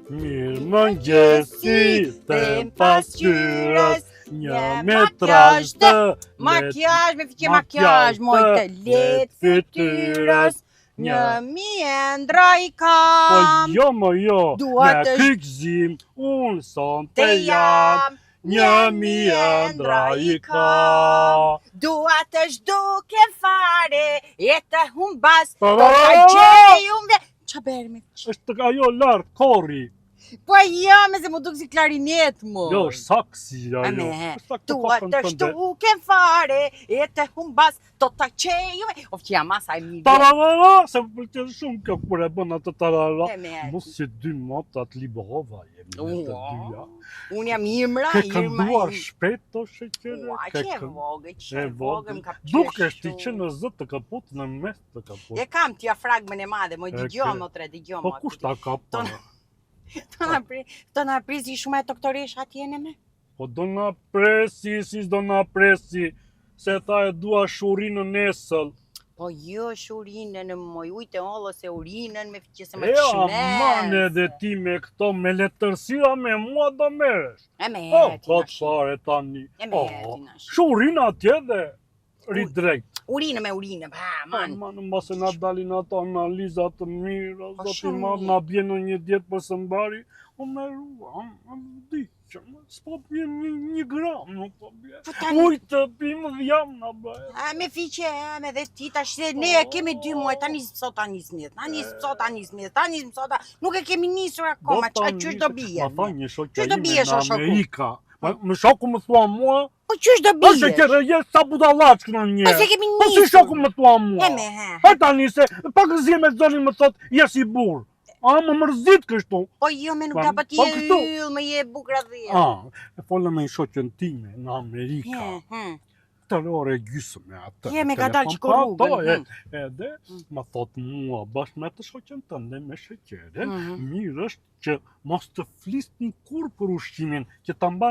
Mirë mëngjesi të pasqyrës, një metrazh të Makjazh, me fiqe makjazh, moj të letë fytyrës, një mjendra i Po kam, jo më jo, Dua me të krykzim, unë son të të jam, jam, një mjendra i ka. Dua të zhduke fare, e të humbas, Pa, do pa, ta gjej unë. Qa berë me që? Është ajo lartë, korri. Po jo, me se mu duk si klarinet, mo. Jo, është saksi ajo. Ame, Është saktë dua kokën të tënde. shtuke fare, e të humbas, do ta gjej unë. Of që jam asaj mirë. Tararara, se më pëlqen shumë kjo kur e bën atë tararara. Eme, Mos si dy motat Librova jemi ne të dyja. Unë jam Imra, Ke kënduar shpejt o sheqere? Ua, që e vogë, më ka pëqyrë Dukesh ti shumë. që në zë të kaput në mes të kaput. E kam t'ja fragmën e madhe, moj digjo, mo tre, digjo, Po mo. kush ta ka pa? Do na prisi shumë e doktoresh atje në me? Po do na presi, si do na presi, se tha e dua shurinën nesëll. Po jo shurinën në moj ujtë e ollo se urinën me që se më E të aman edhe ti me këto, me letërsira me mua do meresh. E me Po, herë po ti të fare tani. E me herë ti nash. Shurin atje dhe rrit drejt. Urinë me urinë, pa, man. Në mbase na dalin ato analizat të mira, Po, zoti shumë madh mirë. na bjen në një dietë për së mbari, o me rua, di që s'po bjen një gram, nuk po bjen. Po tani- Ujtë të pimë jam na bëhet. A me fiqe, me dhe ti tash se ne e kemi 2 muaj, ta nis sot, ta nis mjet, ta nis sot, ta nis mjet, ta nis sot, nuk e kemi nisur akoma, qysh do bie? Ma tha një shokja Qysh do ime biesh, në o shoku? Amerika. Me shoku më thua mua, Po qysh do o bie? shekere, je sa budallaq në një. Po se kemi Po si nisur. shoku më thua mua? E me he. E tani se pak zi me zonin më thot, je si burr. A, më mërzit kështu. Po jo, me nuk Po, da pa ti po e këtu. yll, me je bukra dhe. E folëm me një shoqën time në Amerika. Të ore gjysëm me atë. Je me ka dalë që ko Po, rrugën. edhe më thot mua bashkë me atë shoqën tënde me sheqere, Mhm. mirë është që mos të flisni kur për ushqimin, që ta mbani